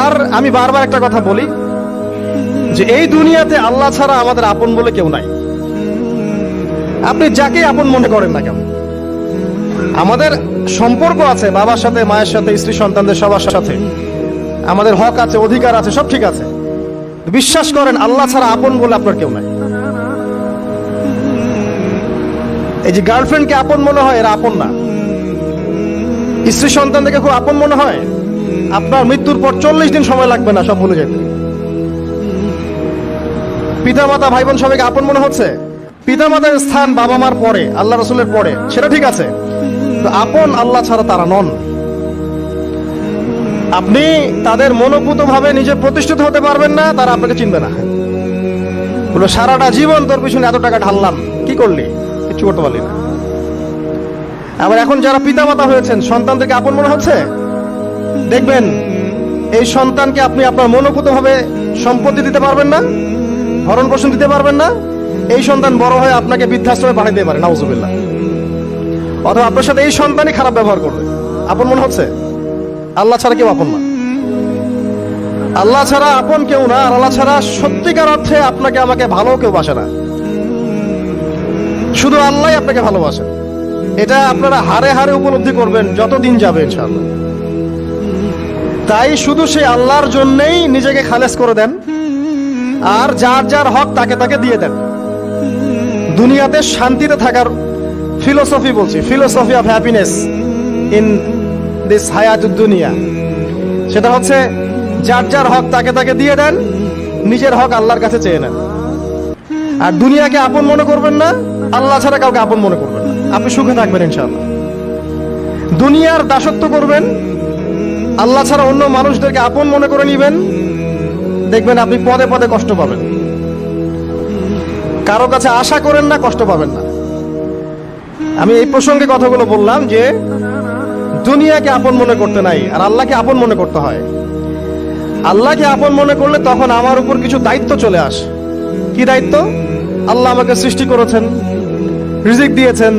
আর আমি বারবার একটা কথা বলি যে এই দুনিয়াতে আল্লাহ ছাড়া আমাদের আপন বলে কেউ নাই। আপনি যাকে আপন মনে করেন না কেন, আমাদের সম্পর্ক আছে বাবার সাথে, মায়ের সাথে, স্ত্রী সন্তানদের সবার সাথে, আমাদের হক আছে, অধিকার আছে, সব ঠিক আছে। বিশ্বাস করেন আল্লাহ ছাড়া আপন বলে আপনার কেউ নাই। এই যে গার্লফ্রেন্ডকে আপন মনে হয়, এরা আপন না। স্ত্রী সন্তানদেরকে খুব আপন মনে হয়, আপনার মৃত্যুর পর 40 দিন সময় লাগবে না সব ভুলে যেতে। পিতা মাতা ভাই বোন সবাইকে আপন মনে হচ্ছে। পিতা মাতার স্থান বাবা মার পরে, আল্লাহ রসুলের পরে, সেটা ঠিক আছে, তো আপন আল্লাহ ছাড়া তারা নন। আপনি তাদের মনোভূত ভাবে নিজে প্রতিষ্ঠিত হতে পারবেন না, তারা আপনাকে চিনবে না। বলো সারাটা জীবন তোর পিছনে এত টাকা ঢাললাম, কি করলি? কিছু করতে পারলি না। আবার এখন যারা পিতা মাতা হয়েছেন, সন্তানদেরকে আপন মনে হচ্ছে, দেখবেন এই সন্তানকে আপনি আপনার মনোভূত ভাবে সম্পত্তি দিতে পারবেন না, ভরণ পোষণ দিতে পারবেন না। এই সন্তান বড় হয়ে আপনাকে বৃদ্ধাশ্রমে পাঠিয়ে দিতে পারে, নাউজুবিল্লাহ। অথবা আপনার সাথে এই সন্তানই খারাপ ব্যবহার করবে। আপন মনে হচ্ছে? আল্লাহ ছাড়া কেউ আপন না। আল্লাহ ছাড়া আপন কেউ না। আর আল্লাহ ছাড়া সত্যিকার অর্থে আপনাকে আমাকে ভালো কেউ বাসে না। শুধু আল্লাহই আপনাকে ভালোবাসে। এটা আপনারা হারে হারে উপলব্ধি করবেন যত দিন যাবে ইনশাআল্লাহ। তাই শুধু সেই আল্লাহর জন্যই নিজেকে খালেস করে দেন, আর যার যার হক তাকে তাকে দিয়ে দেন। দুনিয়াতে শান্তিতে থাকার ফিলোসফি বলছি, philosophy of happiness in this হায়াতুদ দুনিয়া, সেটা হচ্ছে যার যার হক তাকে তাকে দিয়ে দেন, নিজের হক আল্লাহর কাছে চেয়ে নেন। আর দুনিয়াকে আপন মনে করবেন না, আল্লাহ ছাড়া কাউকে আপন মনে করবেন না। আপনি সুখে থাকবেন ইনশাআল্লাহ। দুনিয়ার দাসত্ব করবেন, আল্লাহ ছাড়া অন্য মানুষদেরকে আপন মনে করে নিবেন, দেখবেন আপনি পদে পদে কষ্ট পাবেন। কারো কাছে আশা করেন না, কষ্ট পাবেন না। আমি এই প্রসঙ্গে কথাগুলো বললাম যে দুনিয়াকে আপন মনে করতে নাই, আর আল্লাহকে আপন মনে করতে হয়। আল্লাহকে আপন মনে করলে তখন আমার উপর কিছু দায়িত্ব চলে আসে। কি দায়িত্ব? আল্লাহ আমাকে সৃষ্টি করেছেন, রিজিক দিয়েছেন,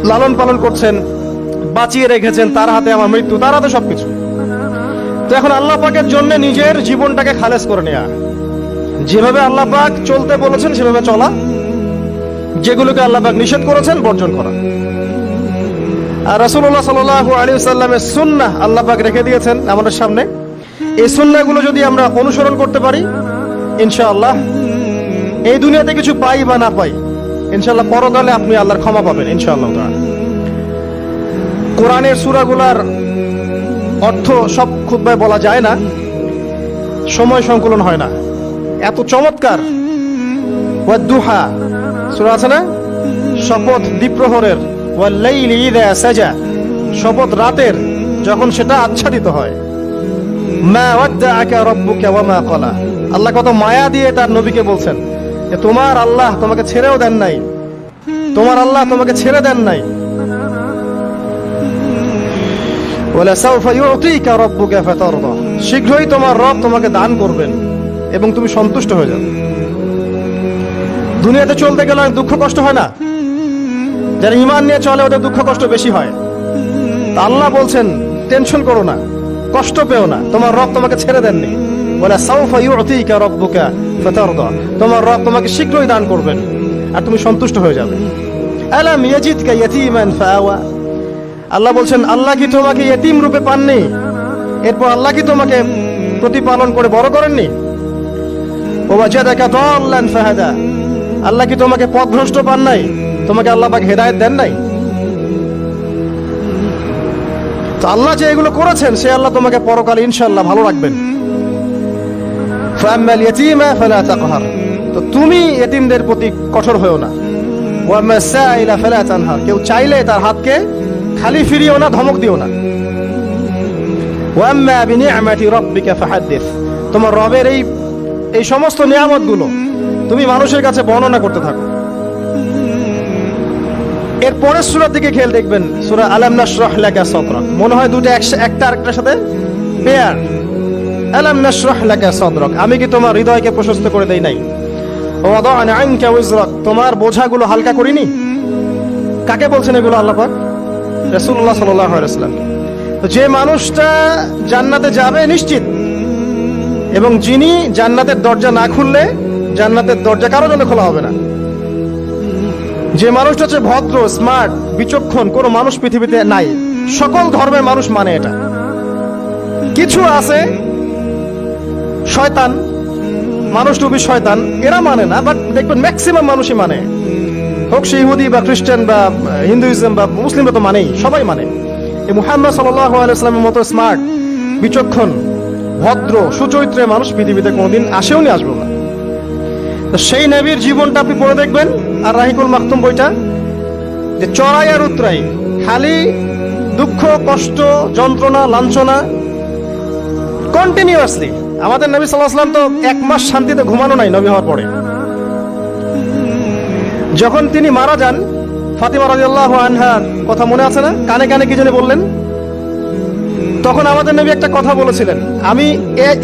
লালন পালন করছেন, বাঁচিয়ে রেখেছেন, তার হাতে আমার মৃত্যু, তার হাতে সবকিছু। তো এখন আল্লাহ পাকের জন্য নিজের জীবনটাকে খালেস করে নেওয়া, যেভাবে আল্লাহ পাক চলতে বলেছেন সেভাবে চলা, যেগুলোকে আল্লাহ পাক নিষেধ করেছেন বর্জন করা। আর রাসূলুল্লাহ সাল্লাল্লাহু আলাইহি ওয়াসাল্লামের সুন্নাহ আল্লাহ পাক রেখে দিয়েছেন আমাদের সামনে। এই সুন্নাহগুলো যদি আমরা অনুসরণ করতে পারি, ইনশাআল্লাহ এই দুনিয়াতে কিছু পাই বা না পাই, ইনশাআল্লাহ পরকালে আপনি আল্লাহর ক্ষমা পাবেন ইনশাআল্লাহ তাআলা। কোরআনের সূরাগুলোর অর্থ সব খুতবায় বলা যায় না, সময় সংকলন হয় না। এত চমৎকার ওয়াদ-দুহা সূরা আছে না, শপথ দ্বীপ্রহরের, ওয়াল-লাইলি ইযা সাজা, শপথ রাতের যখন সেটা আচ্ছাদিত হয়। মা ওয়াদ্দাআকা রাব্বুকা ওয়া মা ক্বালা, আল্লাহ কত মায়া দিয়ে তার নবীকে বলছেন যে তোমার আল্লাহ তোমাকে ছেড়েও দেন নাই, তোমার আল্লাহ তোমাকে ছেড়ে দেন নাই। ওয়ালা সাউফা ইউতিকা রাব্বুকা ফাতারদা, শীঘ্রই তোমার রব তোমাকে দান করবেন এবং তুমি সন্তুষ্ট হয়ে যাবে। দুনিয়াতে চলতে গেলে দুঃখ কষ্ট হয় না? যারা ঈমান নিয়ে চলে ওদের দুঃখ কষ্ট বেশি হয়। তা আল্লাহ বলছেন টেনশন করো না, কষ্ট পেও না, তোমার রব তোমাকে ছেড়ে দেননি। ওয়ালা সাউফা ইউতিকা রাব্বুকা ফাতারদা, তোমার রব তোমাকে শীঘ্রই দান করবেন আর তুমি সন্তুষ্ট হয়ে যাবে। আলাম ইয়াজিদকা ইয়াতীমান ফাআওয়া, আল্লাহ বলছেন আল্লাহ কি তোমাকে ইয়েতিম রূপে পাননি? এরপর আল্লাহ কি তোমাকে প্রতিপালন করে বড় করেননি? ওয়াজাদাকা দাল্লান ফাহাদা, আল্লাহ কি তোমাকে পথভ্রষ্ট পান নাই? তোমাকে আল্লাহ পাক হেদায়েত দেন নাই? তো আল্লাহ যে এগুলো করেছেন সে আল্লাহ তোমাকে পরকালে ইনশাআল্লাহ ভালো রাখবেন। ফাআম্মাল ইয়াতীমা ফালা তাকহার, তো তুমি ইয়েতিমদের প্রতি কঠোর হয়ো না। ওয়াম্মা সাইলা ফালা তানহার, কেউ চাইলে তার হাতকে খালি ফিরিও না, ধমক দিও না। ওয়াম্মা বিনিআমাতি রাব্বিকা ফাহাদ্দিস, তোমার রবের এই সমস্ত নিয়ামতগুলো তুমি মানুষের কাছে বর্ণনা করতে থাকো। এর পরের সূরার দিকে খেয়াল দেখবেন, সূরা আলাম নাশরাহ লাকা সাদরাক, মনে হয় দুটো একটা আরেকটার সাথে পেয়ার। আলাম নাশরাহ লাকা সাদরাক, আমি কি তোমার হৃদয়কে প্রশস্ত করে দেই নাই? ওয়াদা'না আনকা ওয়িজরাক, তোমার বোঝাগুলো হালকা করিনি? কাকে বলছেন এগুলো আল্লাহ পাক? রাসূলুল্লাহ সাল্লাল্লাহু আলাইহি ওয়াসাল্লাম। তো যে মানুষটা জান্নাতে যাবে নিশ্চিত, এবং যিনি জান্নাতের দরজা না খুললে জান্নাতের দরজা কারো জন্য খোলা হবে না। যে মানুষটা হচ্ছে ভদ্র, স্মার্ট, বিচক্ষণ, কোনো মানুষ পৃথিবীতে নাই। সকল ধর্মের মানুষ মানে এটা। কিছু আছে শয়তান, মানুষ টুবি শয়তান, এরা মানে না, বাট দেখবেন ম্যাক্সিমাম মানুষই মানে। হোক সে ইহুদি বা খ্রিস্টান বা হিন্দুইজম বা মুসলিমরা তো মানেই, সবাই মানে। এই মুহাম্মদ সাল্লাল্লাহু আলাইহি ওয়াসাল্লামের মতো স্মার্ট, বিচক্ষণ, ভদ্র, সুচরিত্রের মানুষ পৃথিবীতে কোনোদিন আসেও নি, আসবো না। তো সেই নবীর জীবনটা আপনি পড়ে দেখবেন, আর রাহিকুল মাকতুম বইটা, যে চড়াই আর উতরাই, খালি দুঃখ, কষ্ট, যন্ত্রণা, লাঞ্ছনা, কন্টিনিউয়াসলি। আমাদের নবী সাল্লাল্লাহু আলাইহি ওয়াসাল্লাম তো 1 মাস শান্তিতে ঘুমানো নাই নবী হওয়ার পরে। যখন তিনি মারা যান, ফাতিমা রাদিয়াল্লাহু আনহার কথা মনে আছে না? কানে কানে কি জানি বললেন। তখন আমাদের নবী একটা কথা বলেছিলেন, আমি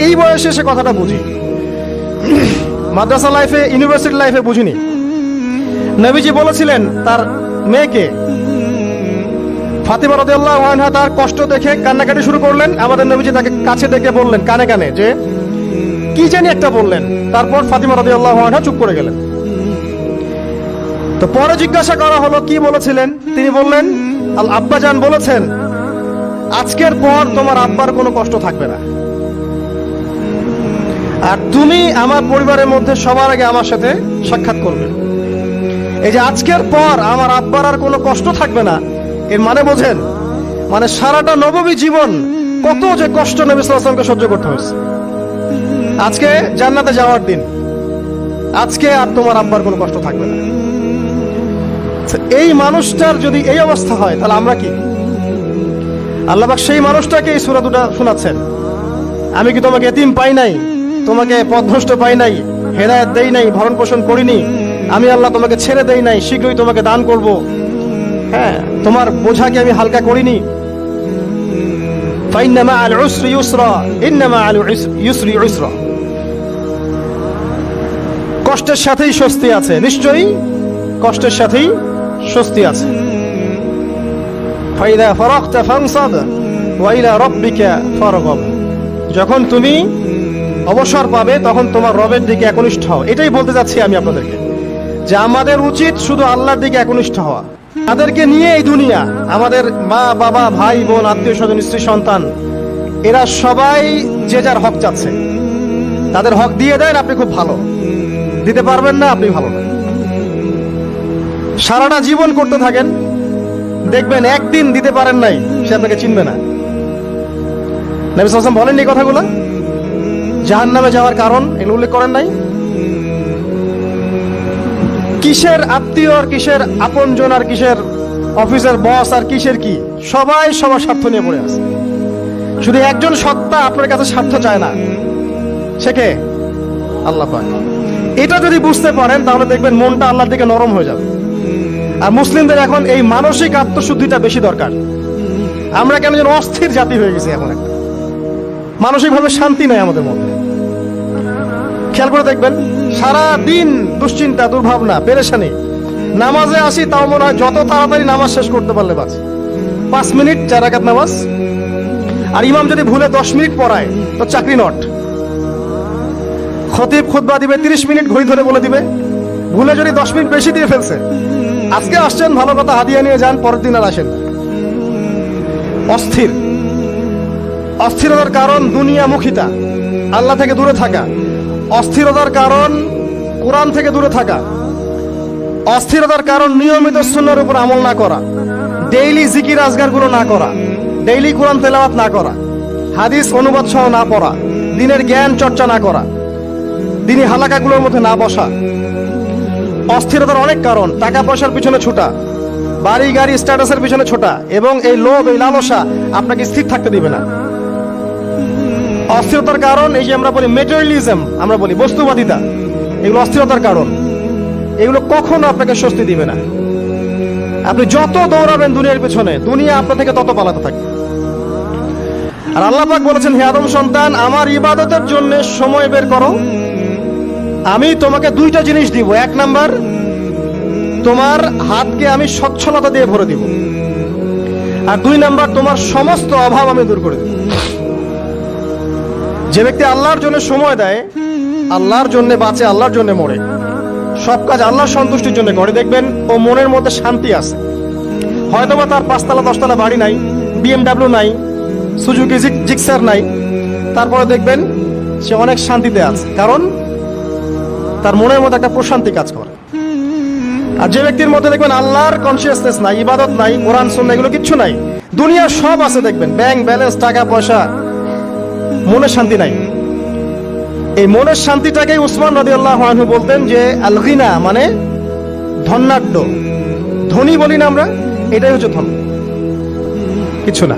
এই বয়সে সে কথাটা বুঝি, মাদ্রাসা লাইফে, ইউনিভার্সিটি লাইফে বুঝিনি। নবীজি বলেছিলেন তার মেয়েকে, ফাতিমা রাদিয়াল্লাহু আনহা তার কষ্ট দেখে কান্নাকাটি শুরু করলেন। আমাদের নবীজি তাকে কাছে ডেকে বললেন কানে কানে যে কি জানি একটা বললেন। তারপর ফাতিমা রাদিয়াল্লাহু আনহা চুপ করে গেলেন। তো পরে জিজ্ঞাসা করা হলো কি বলেছিলেন, তিনি বললেন আল আব্বাজান বলেছেন আজকের পর তোমার আব্বার কোনো কষ্ট থাকবে না, আর তুমি আমার পরিবারের মধ্যে সবার আগে আমার সাথে সাক্ষাৎ করবে। এই যে আজকের পর আমার আব্বার আর কোনো কষ্ট থাকবে না, এর মানে বোঝেন, মানে সারাটা নববী জীবন কত যে কষ্ট নবী সাল্লাল্লাহু আলাইহি ওয়াসাল্লামকে সহ্য করতে হয়েছে। আজকে জান্নাতে যাওয়ার দিন, আজকে আর তোমার আব্বার কোনো কষ্ট থাকবে না। এই মানুষটার যদি এই অবস্থা হয়, তাহলে আমরা কি? আল্লাহ পাক সেই মানুষটাকে এই সূরা দুটো শোনাচ্ছেন, আমি কি তোমাকে এতিম পাই নাই, তোমাকে পথভ্রষ্ট পাই নাই, হেদায়েত দেই নাই, ভরণ পোষণ করিনি, আমি আল্লাহ তোমাকে ছেড়ে দেই নাই, শীঘ্রই তোমাকে দান করব, হ্যাঁ, তোমার বোঝাকে আমি হালকা করিনি। ফাইন্না মাআল উসরি ইউসরা, ইন্না মাআল ইউসরি ইউসরা। কষ্টের সাথেই স্বস্তি আছে, নিশ্চয়ই কষ্টের সাথেই স্বস্তি আছে। ফাইদা ফারাগতা ফানসাব ওয়া ইলা রাব্বিকা ফারগাব। যখন তুমি অবসর পাবে তখন তোমার রবের দিকে একনিষ্ঠ হও। এটাই বলতে যাচ্ছি আমি আপনাদেরকে, যে আমাদের উচিত শুধু আল্লাহর দিকে একনিষ্ঠ হওয়া। তাদেরকে নিয়ে এই দুনিয়া, আমাদের মা বাবা, ভাই বোন, আত্মীয় স্বজন, স্ত্রী সন্তান, এরা সবাই যে যার হক চাচ্ছে। তাদের হক দিয়ে দেন, আপনি খুব ভালো। দিতে পারবেন না, আপনি ভালো না। সারাটা জীবন করতে থাকেন, দেখবেন একদিন দিতে পারেন নাই, সে আপনাকে চিনবে না। নবী সাল্লাল্লাহু আলাইহি ওয়াসাল্লাম বলেন এই কথাগুলো, জাহান্নামে যাওয়ার কারণ এগুলো উল্লেখ করেন নাই। কিসের আত্মীয় আর কিসের আপনজন আর কিসের অফিসের বস আর কিসের কি, সবাই সবার স্বার্থ নিয়ে পড়ে আছে। শুধু একজন সত্তা আপনার কাছে স্বার্থ চায় না, সে কে? আল্লাহ পাক। এটা যদি বুঝতে পারেন তাহলে দেখবেন মনটা আল্লাহর দিকে নরম হয়ে যাবে। আর মুসলিমদের এখন এই মানসিক আত্মশুদ্ধিটা বেশি দরকার। আমরা কেন যেন অস্থির জাতি হয়ে গেছি এখন, একটা মানসিকভাবে শান্তি নাই আমাদের মধ্যে। খেয়াল করে দেখবেন সারা দিন দুশ্চিন্তা, দুর্ভাবনা, পেরেশানি। নামাজে আসি তাও মনে হয় যত তাড়াতাড়ি নামাজ শেষ করতে পারলে বাস। 5 মিনিট 4 রাকাত নামাজ, আর ইমাম যদি ভুলে 10 মিনিট পড়ায় তো চাকরি নট। খতিব খুতবা দিবে 30 মিনিট ঘড়ি ধরে বলে দিবে, ভুলে যদি 10 মিনিট বেশি দিয়ে ফেলছে, আজকে আসছেন ভালো কথা, হাদিয়া নিয়ে যান, পরের দিন আর আসেন। অস্থির। অস্থিরতার কারণ দুনিয়ামুখিতা, আল্লাহ থেকে দূরে থাকা। অস্থিরতার কারণ কোরআন থেকে দূরে থাকা। অস্থিরতার কারণ নিয়মিত সুন্নাহর উপর আমল না করা, ডেইলি জিকির আজগার গুলো না করা, ডেইলি কোরআন তেলাওয়াত না করা, হাদিস অনুবাদ সহ না পড়া, দিনের জ্ঞান চর্চা না করা, দিনী হালাকাগুলোর মধ্যে না বসা। অস্থিরতার অনেক কারণ, টাকা পয়সার পিছনে ছোটা, বাড়ি গাড়ি স্ট্যাটাসের পিছনে ছোটা, এবং এই লোভ, এই লালসা আপনাকে স্থির থাকতে দিবে না। অস্থিরতার কারণ এই যে আমরা বলি মেটেরিয়ালিজম, আমরা বলি বস্তুবাদিতা, এগুলো অস্থিরতার কারণ। এগুলো কখনো আপনাকে স্বস্তি দিবে না। আপনি যত দৌড়াবেন দুনিয়ার পেছনে, দুনিয়া আপনার থেকে তত পালাতে থাকবে। আর আল্লাহ পাক বলেছেন, হে আদম সন্তান, আমার ইবাদতের জন্য সময় বের করো, আমি তোমাকে 2টা জিনিস দিব। 1 নাম্বার, তোমার হাতকে আমি সচ্ছলতা দিয়ে ভরে দিব। আর 2 নাম্বার, তোমার সমস্ত অভাব আমি দূর করে দেব। যে ব্যক্তি আল্লাহর জন্য সময় দেয়, আল্লাহর জন্য বাঁচে, আল্লাহর জন্য মরে, সব কাজ আল্লাহর সন্তুষ্টির জন্য করে, দেখবেন ও মনের মধ্যে শান্তি আছে। হয়তোবা তার 5 তলা 10 তলা বাড়ি নাই, BMW নাই, সুজুকি জিক্সার নাই, তারপরে দেখবেন সে অনেক শান্তিতে আছে, কারণ তার মনের মধ্যে একটা প্রশান্তি কাজ করে। আর যে ব্যক্তির মধ্যে দেখবেন আল্লাহর কনসিয়াসনেস নাই, ইবাদত নাই, কোরআন সুন্নাহ এগুলো কিচ্ছু নাই, দুনিয়ার সব আছে, দেখবেন ব্যাংক ব্যালেন্স, টাকা পয়সা, মনে শান্তি নাই। এই মনের শান্তিটাকেই উসমান রাদিয়াল্লাহু আনহু বলতেন যে আল গিনা, মানে ধনাঢ্য, ধনী বলি না আমরা, এটাই হচ্ছে ধন, কিছু না।